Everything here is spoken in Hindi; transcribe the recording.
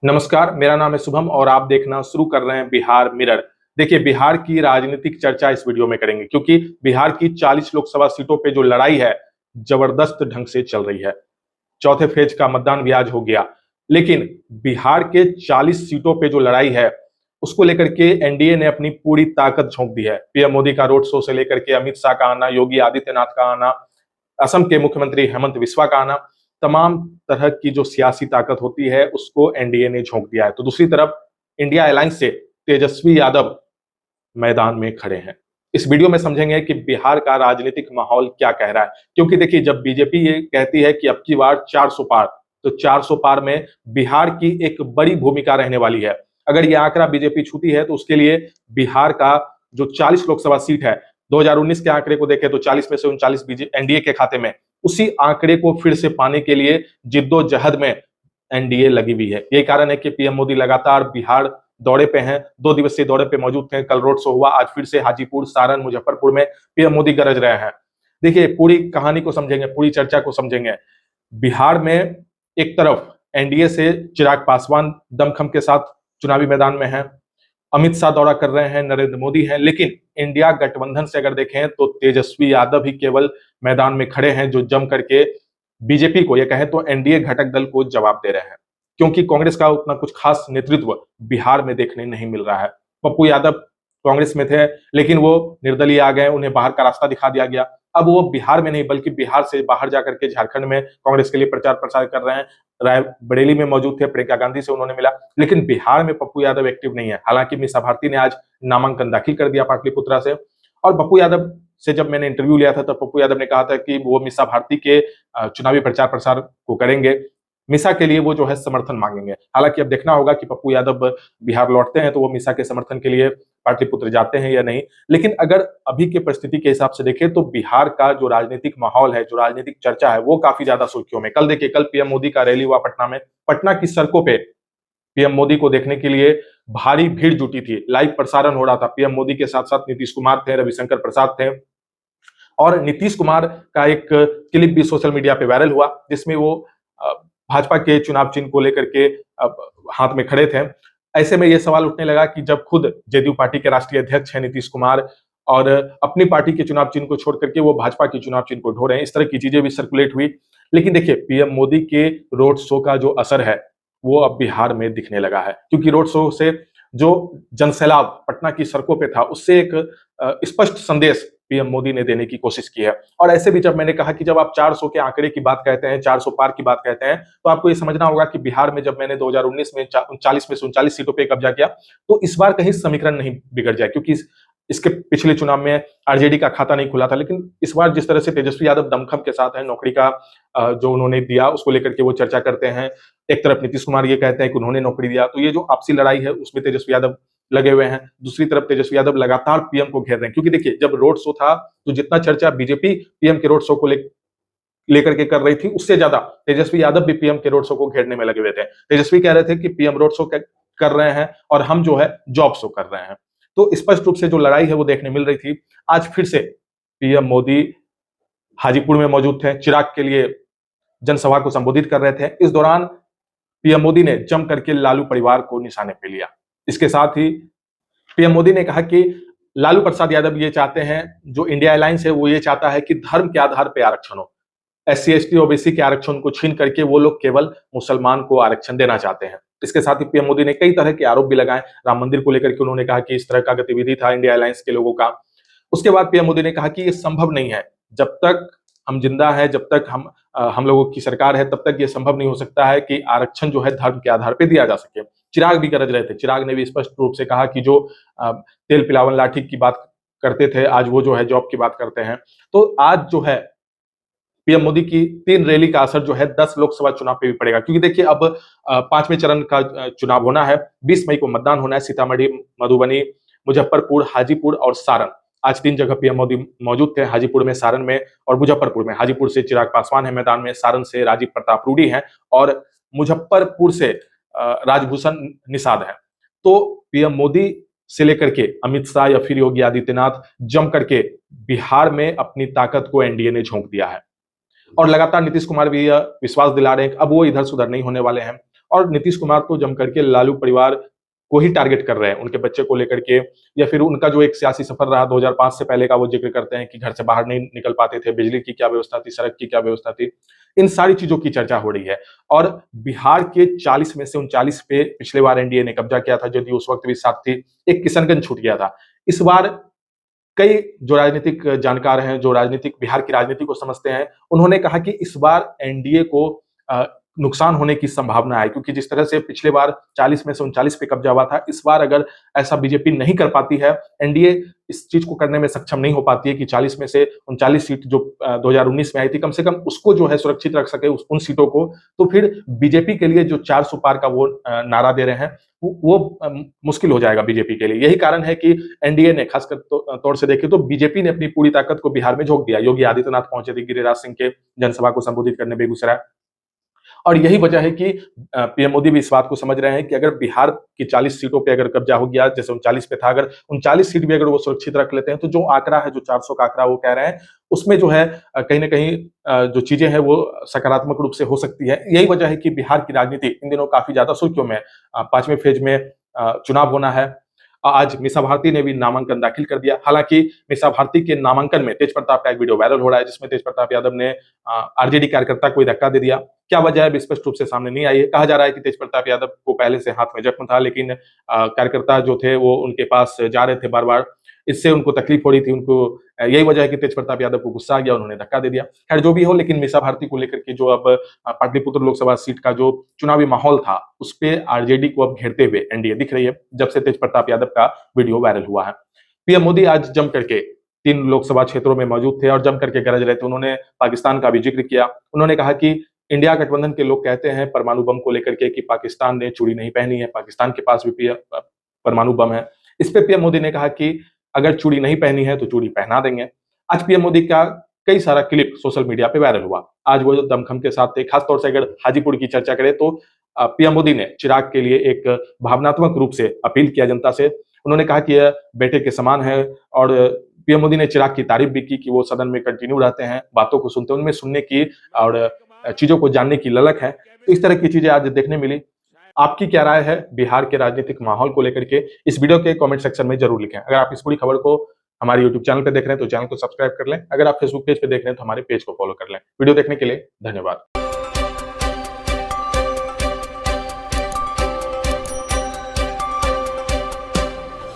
नमस्कार, मेरा नाम है शुभम और आप देखना शुरू कर रहे हैं बिहार मिरर। देखिए, बिहार की राजनीतिक चर्चा इस वीडियो में करेंगे क्योंकि बिहार की 40 लोकसभा सीटों पे जो लड़ाई है, जबरदस्त ढंग से चल रही है। चौथे फेज का मतदान भी आज हो गया, लेकिन बिहार के 40 सीटों पे जो लड़ाई है, उसको लेकर के एनडीए ने अपनी पूरी ताकत झोंक दी है। पीएम मोदी का रोड शो से लेकर के अमित शाह का आना, योगी आदित्यनाथ का आना, असम के मुख्यमंत्री हेमंत बिस्वा का आना, तमाम तरह की जो सियासी ताकत होती है उसको एनडीए ने झोंक दिया है। तो दूसरी तरफ इंडिया अलायंस से तेजस्वी यादव मैदान में खड़े हैं। इस वीडियो में समझेंगे कि बिहार का राजनीतिक माहौल क्या कह रहा है, क्योंकि देखिए, जब बीजेपी ये कहती है कि अब की बार 400 पार, तो 400 पार में बिहार की एक बड़ी भूमिका रहने वाली है। अगर ये आंकड़ा बीजेपी छूती है तो उसके लिए बिहार का जो 40 लोकसभा सीट है, 2019 के आंकड़े को देखें तो 40 में से 39 एनडीए के खाते में, उसी आंकड़े को फिर से पाने के लिए जिद्दोजहद में एनडीए लगी हुई है। यही कारण है कि पीएम मोदी लगातार बिहार दौरे पे हैं, 2 दिवसीय दौरे पे मौजूद थे। कल रोड शो हुआ, आज फिर से हाजीपुर, सारण, मुजफ्फरपुर में पीएम मोदी गरज रहे हैं। देखिए, पूरी कहानी को समझेंगे, पूरी चर्चा को समझेंगे। बिहार में एक तरफ एनडीए से चिराग पासवान दमखम के साथ चुनावी मैदान में हैं, अमित शाह दौरा कर रहे हैं, नरेंद्र मोदी हैं, लेकिन इंडिया गठबंधन से अगर देखें तो तेजस्वी यादव ही केवल मैदान में खड़े हैं, जो जम करके बीजेपी को, यह कहें तो एनडीए घटक दल को जवाब दे रहे हैं। क्योंकि कांग्रेस का उतना कुछ खास नेतृत्व बिहार में देखने नहीं मिल रहा है। पप्पू यादव कांग्रेस में थे, लेकिन वो निर्दलीय आ गए, उन्हें बाहर का रास्ता दिखा दिया गया। अब वो बिहार में नहीं बल्कि बिहार से बाहर जाकर के झारखंड में कांग्रेस के लिए प्रचार प्रसार कर रहे हैं। रायबरेली में मौजूद थे, प्रियंका गांधी से उन्होंने मिला, लेकिन बिहार में पप्पू यादव एक्टिव नहीं है। हालांकि मीसा भारती ने आज नामांकन दाखिल कर दिया पाटलिपुत्रा से। और पप्पू यादव से जब मैंने इंटरव्यू लिया था, तब पप्पू यादव ने कहा था कि वो मीसा भारती के चुनावी प्रचार प्रसार को करेंगे, मीसा के लिए वो जो है समर्थन मांगेंगे। हालांकि अब देखना होगा कि पप्पू यादव बिहार लौटते हैं तो वो मीसा के समर्थन के लिए पाटलिपुत्र जाते हैं या नहीं। लेकिन अगर अभी की परिस्थिति के हिसाब से देखें तो बिहार का जो राजनीतिक माहौल है, जो राजनीतिक चर्चा है, वो काफी ज्यादा सुर्खियों में। कल देखिए, कल पीएम मोदी का रैली हुआ पटना में। पटना की सड़कों पे पीएम मोदी को देखने के लिए भारी भीड़ जुटी थी। लाइव प्रसारण हो रहा था। पीएम मोदी के साथ साथ नीतीश कुमार थे, रविशंकर प्रसाद थे, और नीतीश कुमार का एक क्लिप भी सोशल मीडिया पे वायरल हुआ, जिसमें वो भाजपा के चुनाव चिन्ह को लेकर के हाथ में खड़े थे। ऐसे में यह सवाल उठने लगा कि जब खुद जदयू पार्टी के राष्ट्रीय अध्यक्ष हैं नीतीश कुमार, और अपनी पार्टी के चुनाव चिन्ह को छोड़ करके वो भाजपा के चुनाव चिन्ह को ढो रहे हैं, इस तरह की चीजें भी सर्कुलेट हुई। लेकिन देखिए, पीएम मोदी के रोड शो का जो असर है वो अब बिहार में दिखने लगा है, क्योंकि रोड शो से जो जनसैलाब पटना की सड़कों पे था, उससे एक स्पष्ट संदेश पीएम मोदी ने देने की कोशिश की है। और ऐसे भी जब मैंने कहा कि जब आप 400 के आंकड़े की बात कहते हैं, 400 पार की बात कहते हैं, तो आपको ये समझना होगा कि बिहार में जब मैंने 2019 में 40 में से 39 सीटों पे कब्जा किया, तो इस बार कहीं समीकरण नहीं बिगड़ जाए, क्योंकि इसके पिछले चुनाव में आरजेडी का खाता नहीं खुला था। लेकिन इस बार जिस तरह से तेजस्वी यादव दमखम के साथ है, नौकरी का जो उन्होंने दिया उसको लेकर के वो चर्चा करते हैं। एक तरफ नीतीश कुमार ये कहते हैं कि उन्होंने नौकरी दिया, तो ये जो आपसी लड़ाई है उसमें तेजस्वी यादव लगे हुए हैं। दूसरी तरफ तेजस्वी यादव लगातार पीएम को घेर रहे हैं, क्योंकि देखिए, जब रोड शो था तो जितना चर्चा बीजेपी पीएम के रोड शो को लेकर के कर रही थी, उससे ज्यादा तेजस्वी यादव भी पीएम के रोड शो को घेरने में लगे हुए थे। तेजस्वी कह रहे थे कि पीएम रोड शो कर रहे हैं और हम जो है जॉब शो कर रहे हैं। तो स्पष्ट रूप से जो लड़ाई है वो देखने मिल रही थी। आज फिर से पीएम मोदी हाजीपुर में मौजूद थे, चिराग के लिए जनसभा को संबोधित कर रहे थे। इस दौरान पीएम मोदी ने जम करके लालू परिवार को निशाने पे लिया। इसके साथ ही पीएम मोदी ने कहा कि लालू प्रसाद यादव ये चाहते हैं, जो इंडिया अलायंस है वो ये चाहता है कि धर्म के आधार पर आरक्षण हो। एससी एसटी ओबीसी के आरक्षण को छीन करके वो लोग केवल मुसलमान को आरक्षण देना चाहते हैं। इसके साथ ही पीएम मोदी ने कई तरह के आरोप भी लगाए। राम मंदिर को लेकर के उन्होंने कहा कि इस तरह का गतिविधि था इंडिया अलायंस के लोगों का। उसके बाद पीएम मोदी ने कहा कि ये संभव नहीं है, जब तक हम जिंदा है, जब तक हम लोगों की सरकार है, तब तक ये संभव नहीं हो सकता है कि आरक्षण जो है धर्म के आधार पर दिया जा सके। चिराग भी गरज रहे थे। चिराग ने भी स्पष्ट रूप से कहा कि जो तेल पिलावन लाठी की बात करते थे, आज वो जो है जॉब की बात करते हैं। तो आज जो है पीएम मोदी की 3 रैली का असर जो है 10 लोकसभा चुनाव पे भी पड़ेगा, क्योंकि देखिए, अब 5वें चरण का चुनाव होना है। 20 मई को मतदान होना है। सीतामढ़ी, मधुबनी, मुजफ्फरपुर, हाजीपुर और सारण, आज 3 जगह पीएम मोदी मौजूद थे। हाजीपुर में, सारण में और मुजफ्फरपुर में। हाजीपुर से चिराग पासवान है मैदान में, सारण से राजीव प्रताप रूडी हैं, और मुजफ्फरपुर से राजभूषण निषाद है। तो पीएम मोदी से लेकर के अमित शाह या फिर योगी आदित्यनाथ जम करके बिहार में अपनी ताकत को एनडीए ने झोंक दिया है। और लगातार नीतीश कुमार भी यह विश्वास दिला रहे हैं कि अब वो इधर सुधर नहीं होने वाले हैं। और नीतीश कुमार तो जम करके लालू परिवार को ही टारगेट कर रहे हैं, उनके बच्चे को लेकर के, या फिर उनका जो एक सियासी सफर रहा 2005 से पहले का, वो जिक्र करते हैं कि घर से बाहर नहीं निकल पाते थे, बिजली की क्या व्यवस्था थी, सड़क की क्या व्यवस्था थी। इन सारी चीजों की चर्चा हो रही है। और बिहार के 40 में से 39 पे पिछले बार एनडीए ने कब्जा किया था, जदयू उस वक्त भी साथ थी। एक किशनगंज छूट गया था। इस बार कई जो राजनीतिक जानकार हैं, जो राजनीतिक बिहार की राजनीति को समझते हैं, उन्होंने कहा कि इस बार एनडीए को नुकसान होने की संभावना है, क्योंकि जिस तरह से पिछले बार 40 में से 39 पे कब्जा हुआ था, इस बार अगर ऐसा बीजेपी नहीं कर पाती है, एनडीए इस चीज को करने में सक्षम नहीं हो पाती है कि 40 में से 39 सीट जो 2019 में आई थी, कम से कम उसको जो है सुरक्षित रख सके उन सीटों को, तो फिर बीजेपी के लिए जो 400 पार का वो नारा दे रहे हैं, वो मुश्किल हो जाएगा बीजेपी के लिए। यही कारण है कि एनडीए ने खासकर तौर से देखे तो बीजेपी ने अपनी पूरी ताकत को बिहार में झोंक दिया। योगी आदित्यनाथ पहुंचे थे गिरिराज सिंह के जनसभा को संबोधित करने बेगूसराय, और यही वजह है कि पीएम मोदी भी इस बात को समझ रहे हैं कि अगर बिहार की 40 सीटों पे अगर कब्जा हो गया, जैसे 39 पे था, अगर 39 सीट भी अगर वो सुरक्षित रख लेते हैं, तो जो आंकड़ा है, जो 400 का आंकड़ा वो कह रहे हैं, उसमें जो है कहीं ना कहीं जो चीजें हैं वो सकारात्मक रूप से हो सकती है। यही वजह है कि बिहार की राजनीति इन दिनों काफी ज्यादा सुर्खियों में। 5वें फेज में चुनाव होना है। आज मीसा भारती ने भी नामांकन दाखिल कर दिया। हालांकि मीसा भारती के नामांकन में तेज प्रताप का एक वीडियो वायरल हो रहा है, जिसमें तेज प्रताप यादव ने आरजेडी कार्यकर्ता को धक्का दे दिया। क्या वजह है स्पष्ट रूप से सामने नहीं आई है। कहा जा रहा है कि तेज प्रताप यादव को पहले से हाथ में जख्म था, लेकिन कार्यकर्ता जो थे वो उनके पास जा रहे थे बार बार, इससे उनको तकलीफ हो रही थी। उनको यही वजह है कि तेज प्रताप यादव को गुस्सा आ गया, उन्होंने धक्का दे दिया। खैर जो भी हो, लेकिन मीसा भारती को लेकर के जो अब पाटलिपुत्र लोकसभा सीट का जो चुनावी माहौल था, उस पर आरजेडी को अब घेरते हुए एनडीए दिख रही है, जब से तेज प्रताप यादव का वीडियो वायरल हुआ है। पीएम मोदी आज जम करके 3 लोकसभा क्षेत्रों में मौजूद थे और जम करके गरज रहे थे। उन्होंने पाकिस्तान का भी जिक्र किया। उन्होंने कहा कि इंडिया गठबंधन के लोग कहते हैं परमाणु बम को लेकर के कि पाकिस्तान ने चूड़ी नहीं पहनी है, पाकिस्तान के पास भी परमाणु बम है। इस पे पीएम मोदी ने कहा कि अगर चूड़ी नहीं पहनी है तो चूड़ी पहना देंगे। आज पीएम मोदी का कई सारा क्लिप सोशल मीडिया पे वायरल हुआ। आज वो दमखम के साथ थे। खासतौर से अगर हाजीपुर की चर्चा करें तो पीएम मोदी ने चिराग के लिए एक भावनात्मक रूप से अपील किया जनता से। उन्होंने कहा कि यह बेटे के समान है, और पीएम मोदी ने चिराग की तारीफ भी की कि वो सदन में कंटिन्यू रहते हैं, बातों को सुनते हैं, उनमें सुनने की और चीजों को जानने की ललक है। तो इस तरह की चीजें आज देखने मिली। आपकी क्या राय है बिहार के राजनीतिक माहौल को लेकर के, इस वीडियो के कमेंट सेक्शन में जरूर लिखें। अगर आप इस पूरी खबर को हमारे यूट्यूब चैनल पे देख रहे हैं तो चैनल को सब्सक्राइब कर लें। अगर आप फेसबुक पेज पे देख रहे हैं तो हमारे पेज को फॉलो कर लें। वीडियो देखने के लिए धन्यवाद।